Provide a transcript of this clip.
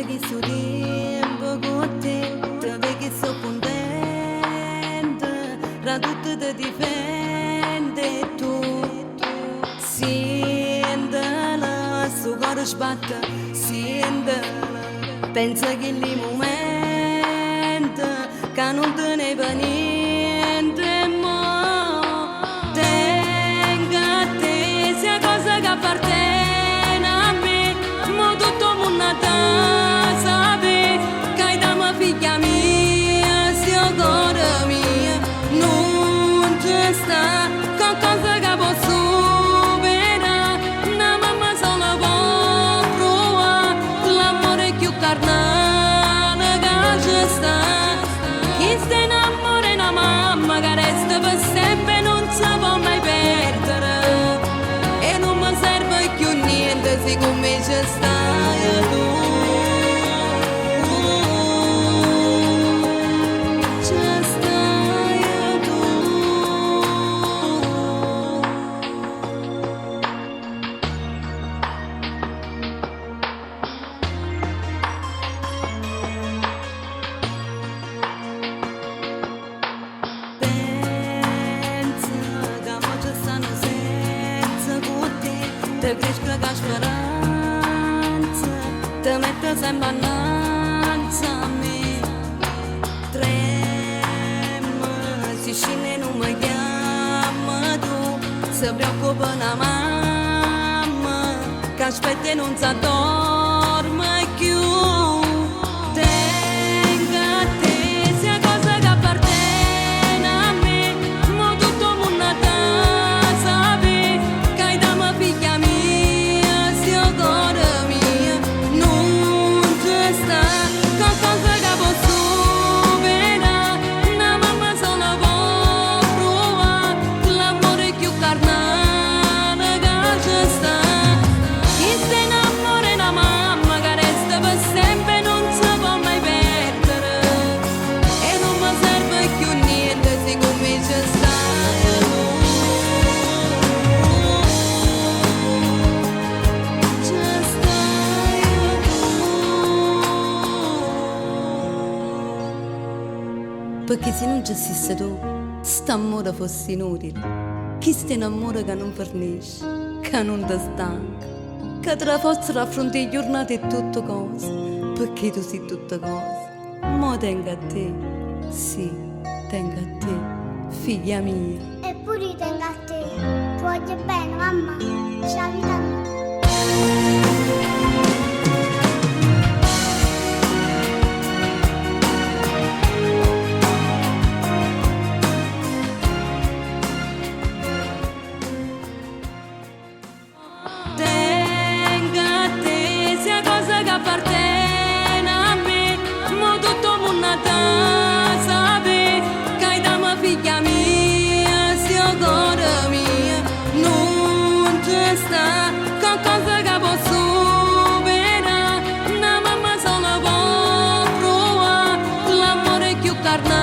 veghi su tempo con te, te veghi so contenta, ra tutto ti difende tu. Sentala, sto cuore sbatte, sentala, pensa che il momento che non te ne va niente, mo tenga a te, sia cosa che appartiene a me, mo tutto il mondo sape, che hai da mia figlia mia, sia cuore mia, non ci sta qualcosa che posso superare, una mamma sola può provare, l'amore è più carnale che ci sta. Chi si innamora è una mamma che resta per sempre, non si può mai perdere, e non mi serve più niente siccome ci stai tu. Ci stai tu. Pensa che mo ci stanno senza con te, te cresca la speranza, te mette sempre annanzi a me. Trema, si scende e non mi chiama tu, si preoccupa una mamma che aspetta e non si addorme più. Tenga a te, sia cosa che appartiene a me, mo tutto il mondo sape, che hai da mia figlia mia, sia cuore mia, non ci sta qualcosa che posso superare, una mamma sola può provare, l'amore è più carnale che ci sta. Chi si innamora è una mamma che resta per sempre, non si può mai perdere, e non mi serve più niente siccome ci stai tu. Ci stai tu. Perché se non ci fosse tu, st'amore fosse inutile. Chi si innamora che non fornisce, che non ti stanca, che te la forza affrontare giornate e tutte cose, perché tu sei tutte cose. Mo tengo a te, sì, tengo a te, figlia mia. Eppure io tengo a te. Ti voglio bene, mamma. Ciao, vita mia. Tenga a te, sia cosa che appartiene a me, mo tutto il mondo sape, che hai da mia figlia mia, sia cuore mia, non ci sta qualcosa che posso superare, una mamma sola può provare, l'amore è più carnale